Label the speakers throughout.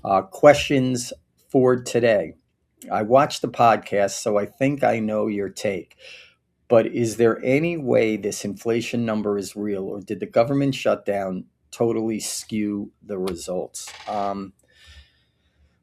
Speaker 1: Questions for today. I watched the podcast, so I think I know your take. But is there any way this inflation number is real, or did the government shutdown totally skew the results?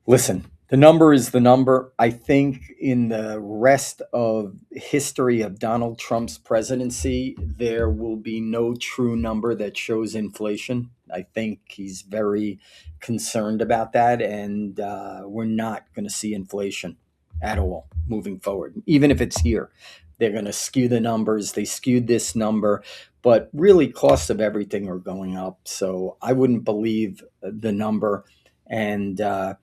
Speaker 1: Listen, the number is the number. I think in the rest of history of Donald Trump's presidency, there will be no true number that shows inflation. I think he's very concerned about that, and we're not going to see inflation at all moving forward. Even if it's here, they're going to skew the numbers. They skewed this number, but really, costs of everything are going up. So I wouldn't believe the number. And the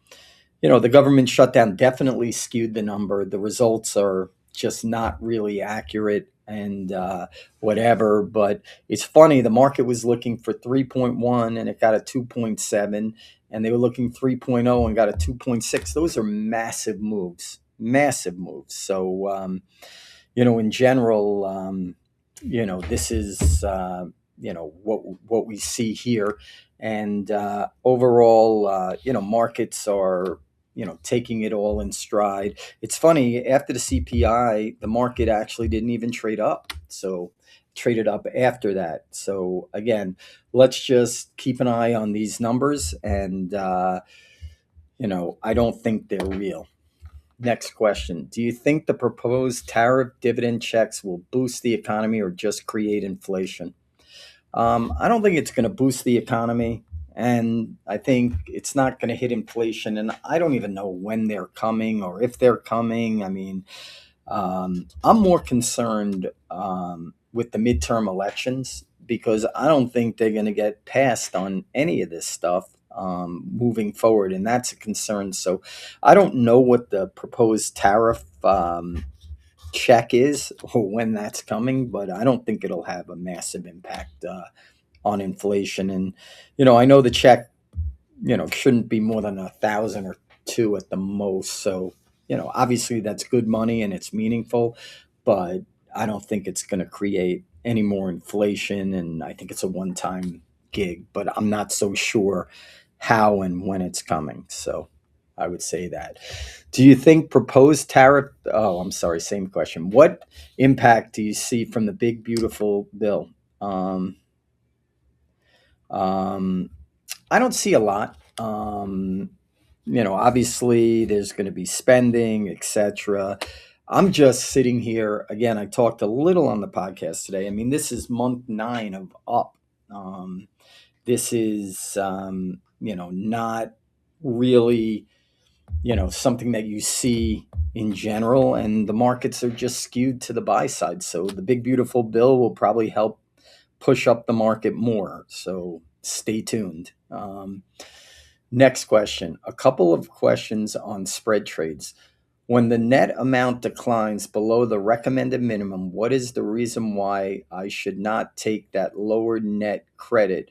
Speaker 1: government shutdown definitely skewed the number. The results are just not really accurate and whatever. But it's funny, the market was looking for 3.1 and it got a 2.7, and they were looking 3.0 and got a 2.6. Those are massive moves, massive moves. So, in general, this is, what we see here. And overall, markets are taking it all in stride. It's funny, after the CPI, the market actually didn't even trade up. So traded up after that. So again, let's just keep an eye on these numbers. And, I don't think they're real. Next question. Do you think the proposed tariff dividend checks will boost the economy or just create inflation? I don't think it's going to boost the economy, and I think it's not going to hit inflation. And I don't even know when they're coming or if they're coming. I mean, I'm more concerned with the midterm elections because I don't think they're going to get passed on any of this stuff moving forward, and that's a concern. So I don't know what the proposed tariff check is or when that's coming, but I don't think it'll have a massive impact on inflation. And I know the check shouldn't be more than 1,000 or two at the most. So obviously that's good money and it's meaningful, but I don't think it's going to create any more inflation. And I think it's a one-time gig, but I'm not so sure how and when it's coming. So I would say that. Do you think proposed tariff? Oh, I'm sorry. Same question. What impact do you see from the big beautiful bill? Um, um, I don't see a lot. Obviously there's going to be spending, etc. I'm just sitting here again. I talked a little on the podcast today. I mean, this is month 9 of up. Um, this is not really something that you see in general, and the markets are just skewed to the buy side. So the big beautiful bill will probably help push up the market more. So stay tuned. Next question. A couple of questions on spread trades. When the net amount declines below the recommended minimum, what is the reason why I should not take that lower net credit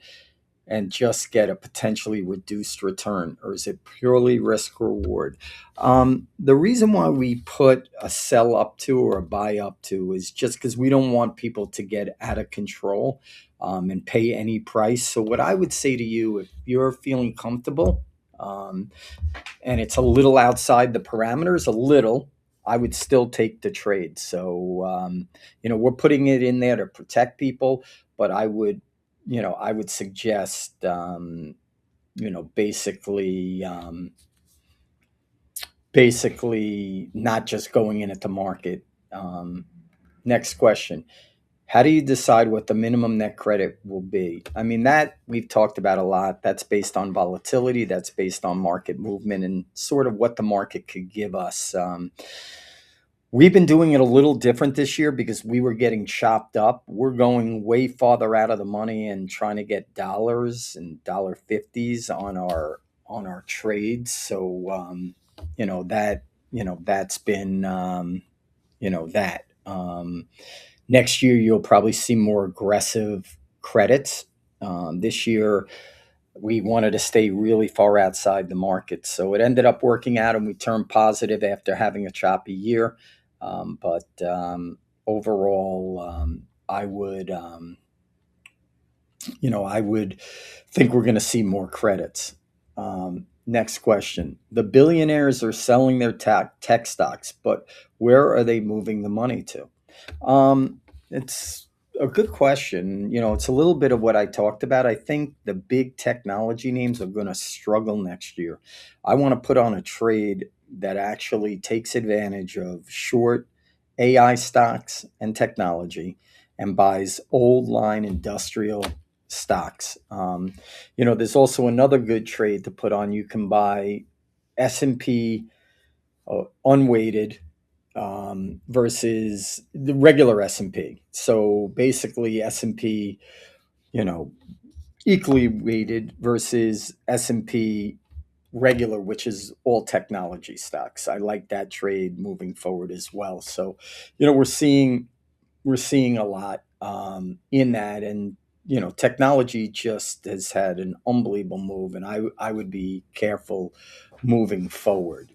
Speaker 1: and just get a potentially reduced return, or is it purely risk reward? The reason why we put a sell up to or a buy up to is just because we don't want people to get out of control and pay any price. So, what I would say to you, if you're feeling comfortable um, and it's a little outside the parameters, a little, I would still take the trade. So, we're putting it in there to protect people, but I would suggest, basically, not just going in at the market. Um, Next question. How do you decide what the minimum net credit will be? I mean, that we've talked about a lot. That's based on volatility, that's based on market movement and sort of what the market could give us. We've been doing it a little different this year because we were getting chopped up. We're going way farther out of the money and trying to get dollars and dollar fifties on our trades. So that's been that. Next year you'll probably see more aggressive credits. This year we wanted to stay really far outside the market. So it ended up working out and we turned positive after having a choppy year. But overall, I would think we're going to see more credits. Next question. The billionaires are selling their tech stocks, but where are they moving the money to? It's a good question. It's a little bit of what I talked about. I think the big technology names are going to struggle next year. I want to put on a trade that actually takes advantage of short AI stocks and technology and buys old line industrial stocks. There's also another good trade to put on. You can buy S&P unweighted versus the regular S&P. So basically S&P, you know, equally weighted versus S&P regular, which is all technology stocks. I like that trade moving forward as well. So, we're seeing a lot in that, and technology just has had an unbelievable move, and I would be careful moving forward.